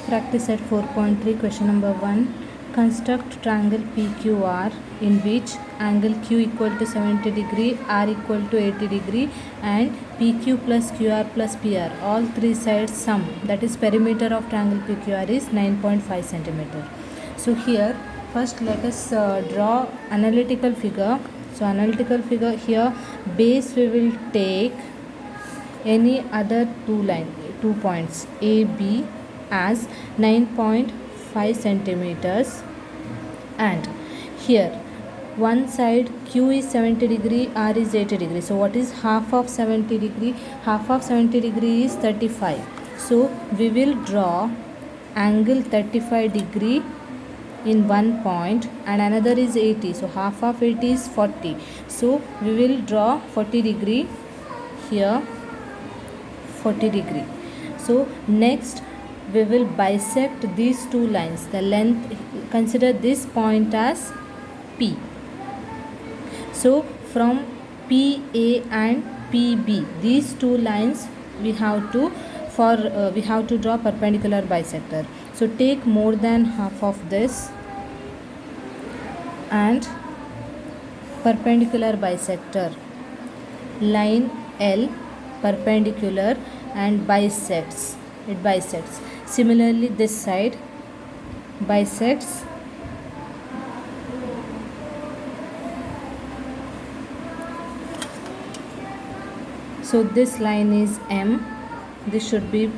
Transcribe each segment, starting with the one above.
Practice at 4.3. Question number 1. Construct triangle PQR in which angle Q equal to 70 degree, R equal to 80 degree and PQ plus QR plus PR, all three sides sum, that is perimeter of triangle PQR is 9.5 centimeter. So here first let us draw analytical figure. So analytical figure, here base we will take any other two points A, B as 9.5 centimeters, and here one side Q is 70 degree, R is 80 degree. So what is half of 70 degree? Half of 70 degree is 35. So we will draw angle 35 degree in one point and another is 80. So half of it is 40. So we will draw 40 degree here, 40 degree. So next we will bisect these two lines. The length, consider this point as P. So from PA and PB, these two lines we have to draw perpendicular bisector. So take more than half of this and perpendicular bisector, line L perpendicular and bisects, it bisects. Similarly this side bisects so this line is M. This should be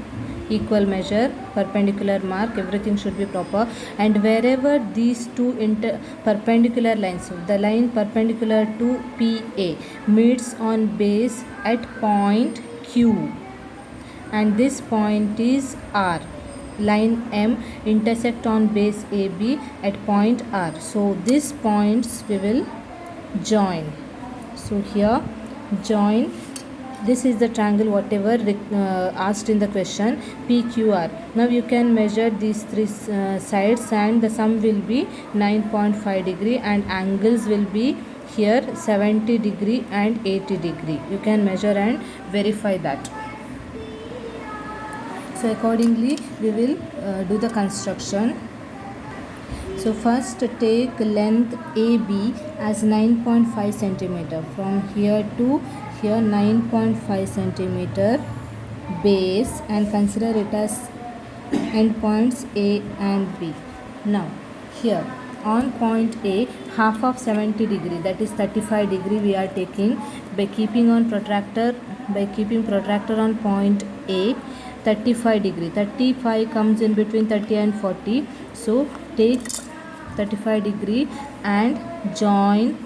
equal measure, perpendicular mark, everything should be proper, and wherever these two perpendicular lines, the line perpendicular to PA meets on base at point Q and this point is R, line M intersect on base AB at point R. So these points we will join. So here join. This is the triangle whatever asked in the question, PQR. Now you can measure these three sides and the sum will be 9.5 degree and angles will be here 70 degree and 80 degree. You can measure and verify that. So accordingly we will do the construction. So first take length AB as 9.5 centimeter from here to here, 9.5 centimeter base, and consider it as endpoints A and B. Now here on point A, half of 70 degree, that is 35 degree we are taking by keeping protractor on point A, 35 degree. 35 comes in between 30 and 40. So take 35 degree and join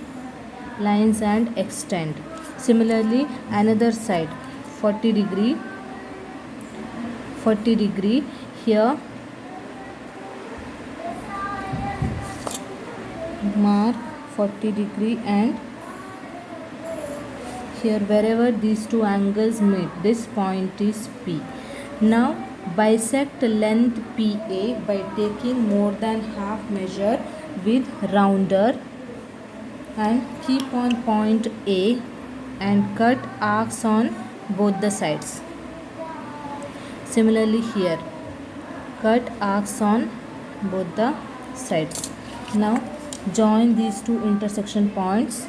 lines and extend. Similarly another side 40 degree here mark 40 degree and here wherever these two angles meet, this point is P. Now bisect length PA by taking more than half measure with rounder and keep on point A and cut arcs on both the sides. Similarly here cut arcs on both the sides. Now join these two intersection points.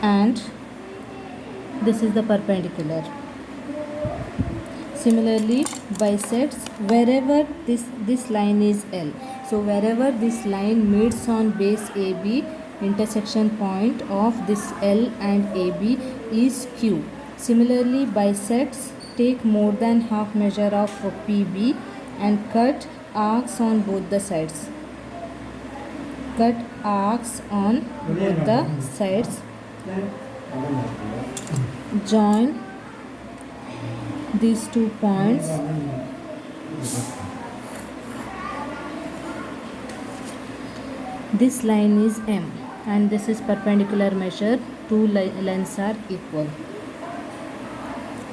And this is the perpendicular. Similarly bisects wherever this line is L. So wherever this line meets on base AB, intersection point of this L and AB is Q. Similarly bisects, take more than half measure of PB and cut arcs on both the sides. Join these two points this line is M and this is perpendicular measure. Two lines are equal,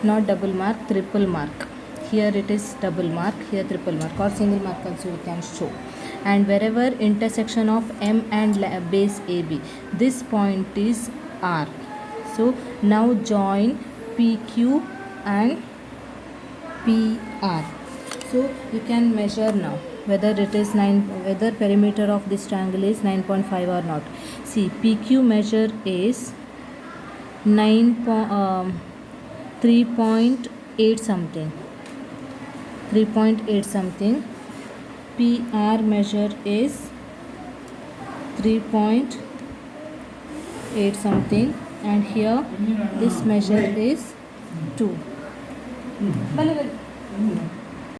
not double mark, triple mark. Here it is double mark, here triple mark, or single mark also you can show. And wherever intersection of M and base AB, this point is R. So now join PQ and PR. So you can measure now whether it is 9, whether perimeter of this triangle is 9.5 or not. See, PQ measure is 3.8 something, 3.8 something. PR measure is 3.8 something, and here this measure is 2.